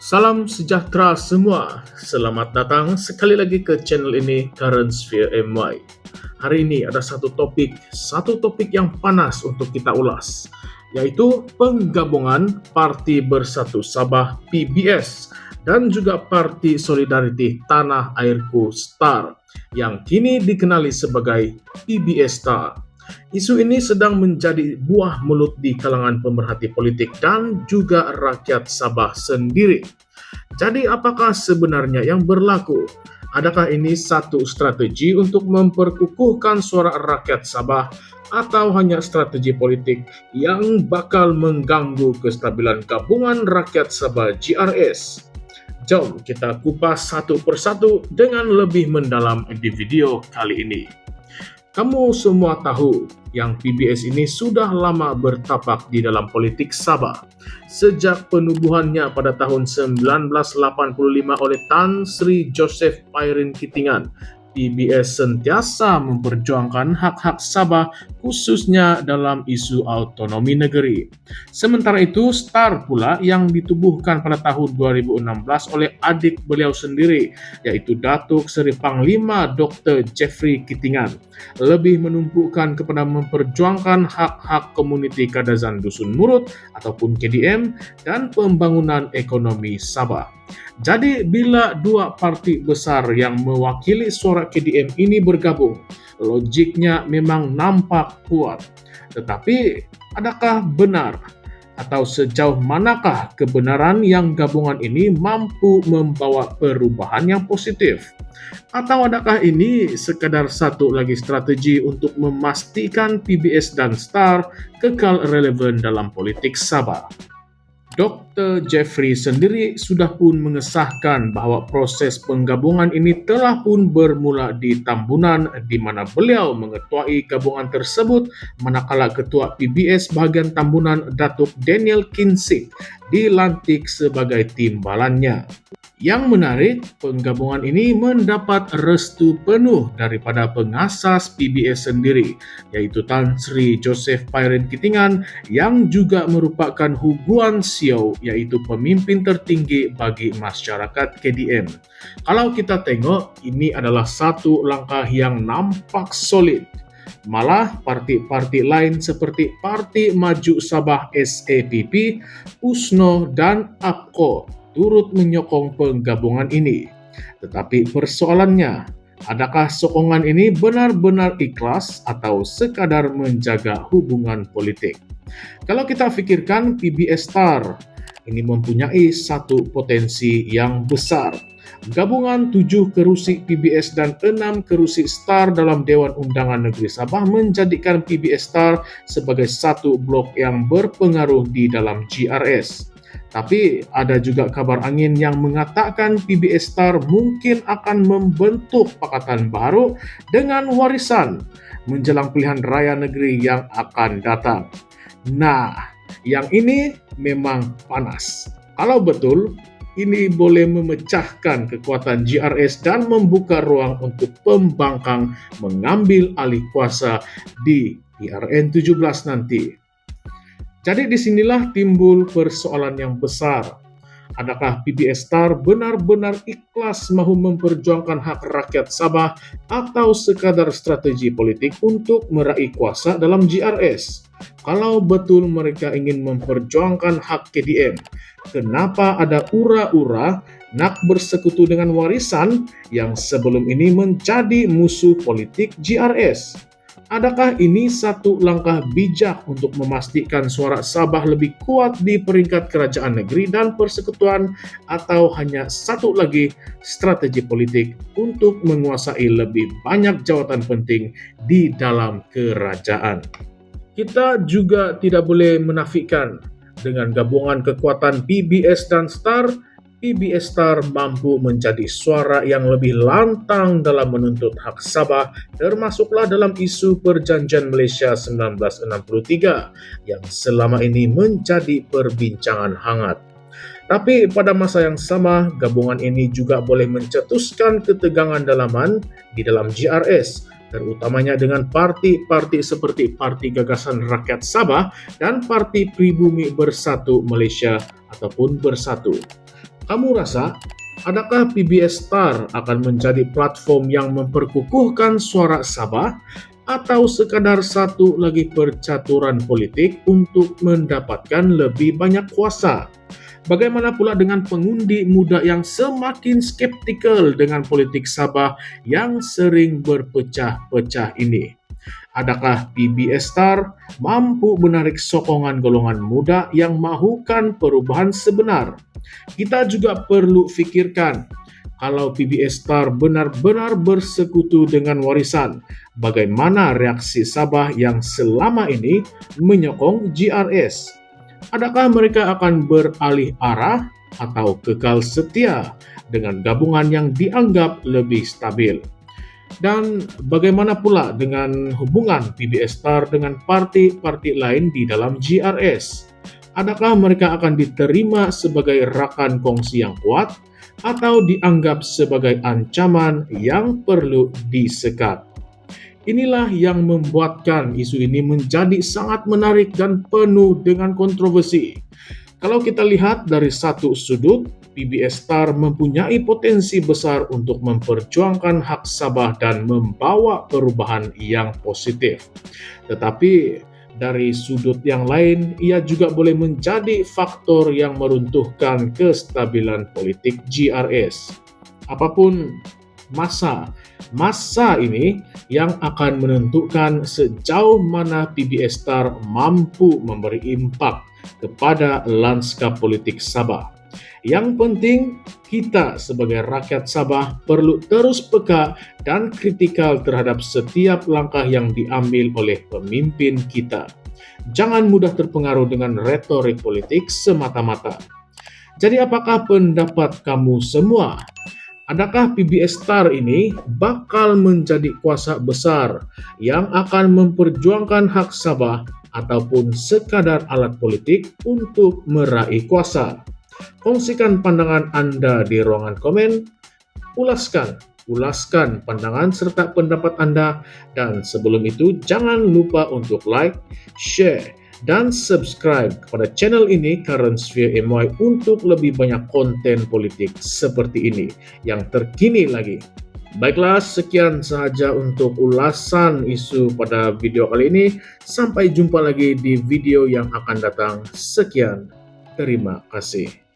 Salam sejahtera semua. Selamat datang sekali lagi ke channel ini Current Sphere MY. Hari ini ada satu topik yang panas untuk kita ulas, yaitu penggabungan Parti Bersatu Sabah PBS dan juga Parti Solidariti Tanah Airku STAR yang kini dikenali sebagai PBS STAR. Isu ini sedang menjadi buah mulut di kalangan pemerhati politik dan juga rakyat Sabah sendiri. Jadi apakah sebenarnya yang berlaku? Adakah ini satu strategi untuk memperkukuhkan suara rakyat Sabah atau hanya strategi politik yang bakal mengganggu kestabilan gabungan rakyat Sabah GRS? Jom kita kupas satu persatu dengan lebih mendalam di video kali ini. Kamu semua tahu yang PBS ini sudah lama bertapak di dalam politik Sabah. Sejak penubuhannya pada tahun 1985 oleh Tan Sri Joseph Pairin Kitingan, PBS sentiasa memperjuangkan hak-hak Sabah khususnya dalam isu autonomi negeri. Sementara itu, STAR pula yang ditubuhkan pada tahun 2016 oleh adik beliau sendiri, yaitu Datuk Seri Panglima Dr. Jeffrey Kitingan, lebih menumpukan kepada memperjuangkan hak-hak komuniti Kadazan Dusun Murut ataupun KDM dan pembangunan ekonomi Sabah. Jadi bila dua parti besar yang mewakili suara KDM ini bergabung, logiknya memang nampak kuat. Tetapi adakah benar atau sejauh manakah kebenaran yang gabungan ini mampu membawa perubahan yang positif? Atau adakah ini sekadar satu lagi strategi untuk memastikan PBS dan STAR kekal relevan dalam politik Sabah? Dr. Jeffrey sendiri sudah pun mengesahkan bahwa proses penggabungan ini telah pun bermula di Tambunan, di mana beliau mengetuai gabungan tersebut manakala Ketua PBS bahagian Tambunan Datuk Daniel Kinsing dilantik sebagai timbalannya. Yang menarik, penggabungan ini mendapat restu penuh daripada pengasas PBS sendiri, yaitu Tan Sri Joseph Pairin Kitingan yang juga merupakan Hu Guan Siau, yaitu pemimpin tertinggi bagi masyarakat KDM. Kalau kita tengok, ini adalah satu langkah yang nampak solid. Malah parti-parti lain seperti Parti Maju Sabah SAPP, USNO, dan APKO turut menyokong penggabungan ini. Tetapi persoalannya, adakah sokongan ini benar-benar ikhlas atau sekadar menjaga hubungan politik? Kalau kita pikirkan PBS STAR, ini mempunyai satu potensi yang besar. Gabungan 7 kerusi PBS dan 6 kerusi STAR dalam Dewan Undangan Negeri Sabah menjadikan PBS STAR sebagai satu blok yang berpengaruh di dalam GRS. Tapi ada juga kabar angin yang mengatakan PBS STAR mungkin akan membentuk pakatan baru dengan warisan menjelang pilihan raya negeri yang akan datang. Nah, yang ini memang panas. Kalau betul, ini boleh memecahkan kekuatan GRS dan membuka ruang untuk pembangkang mengambil alih kuasa di PRN 17 nanti. Jadi disinilah timbul persoalan yang besar. Adakah PBS STAR benar-benar ikhlas mahu memperjuangkan hak rakyat Sabah atau sekadar strategi politik untuk meraih kuasa dalam GRS? Kalau betul mereka ingin memperjuangkan hak KDM, kenapa ada ura-ura nak bersekutu dengan warisan yang sebelum ini menjadi musuh politik GRS? Adakah ini satu langkah bijak untuk memastikan suara Sabah lebih kuat di peringkat kerajaan negeri dan persekutuan, atau hanya satu lagi strategi politik untuk menguasai lebih banyak jawatan penting di dalam kerajaan? Kita juga tidak boleh menafikan dengan gabungan kekuatan PBS dan STAR, PBS STAR mampu menjadi suara yang lebih lantang dalam menuntut hak Sabah, termasuklah dalam isu Perjanjian Malaysia 1963 yang selama ini menjadi perbincangan hangat. Tapi pada masa yang sama, gabungan ini juga boleh mencetuskan ketegangan dalaman di dalam GRS, terutamanya dengan parti-parti seperti Parti Gagasan Rakyat Sabah dan Parti Pribumi Bersatu Malaysia ataupun Bersatu. Kamu rasa, adakah PBS Star akan menjadi platform yang memperkukuhkan suara Sabah atau sekadar satu lagi percaturan politik untuk mendapatkan lebih banyak kuasa? Bagaimana pula dengan pengundi muda yang semakin skeptikal dengan politik Sabah yang sering berpecah-pecah ini? Adakah PBS Star mampu menarik sokongan golongan muda yang mahukan perubahan sebenar? Kita juga perlu fikirkan, kalau PBS Star benar-benar bersekutu dengan warisan, bagaimana reaksi Sabah yang selama ini menyokong GRS? Adakah mereka akan beralih arah atau kekal setia dengan gabungan yang dianggap lebih stabil? Dan bagaimana pula dengan hubungan PBS Star dengan parti-parti lain di dalam GRS? Adakah mereka akan diterima sebagai rakan kongsi yang kuat atau dianggap sebagai ancaman yang perlu disekat? Inilah yang membuatkan isu ini menjadi sangat menarik dan penuh dengan kontroversi. Kalau kita lihat dari satu sudut, PBS Star mempunyai potensi besar untuk memperjuangkan hak Sabah dan membawa perubahan yang positif. Tetapi dari sudut yang lain, ia juga boleh menjadi faktor yang meruntuhkan kestabilan politik GRS. Apapun masa ini yang akan menentukan sejauh mana PBS Star mampu memberi impak kepada lanskap politik Sabah. Yang penting, kita sebagai rakyat Sabah perlu terus peka dan kritikal terhadap setiap langkah yang diambil oleh pemimpin kita. Jangan mudah terpengaruh dengan retorik politik semata-mata. Jadi apakah pendapat kamu semua? Adakah PBS Star ini bakal menjadi kuasa besar yang akan memperjuangkan hak Sabah ataupun sekadar alat politik untuk meraih kuasa? Kongsikan pandangan Anda di ruangan komen, ulaskan pandangan serta pendapat Anda, dan sebelum itu jangan lupa untuk like, share, dan subscribe kepada channel ini Current Sphere MY untuk lebih banyak konten politik seperti ini yang terkini lagi. Baiklah, sekian saja untuk ulasan isu pada video kali ini. Sampai jumpa lagi di video yang akan datang. Sekian, terima kasih.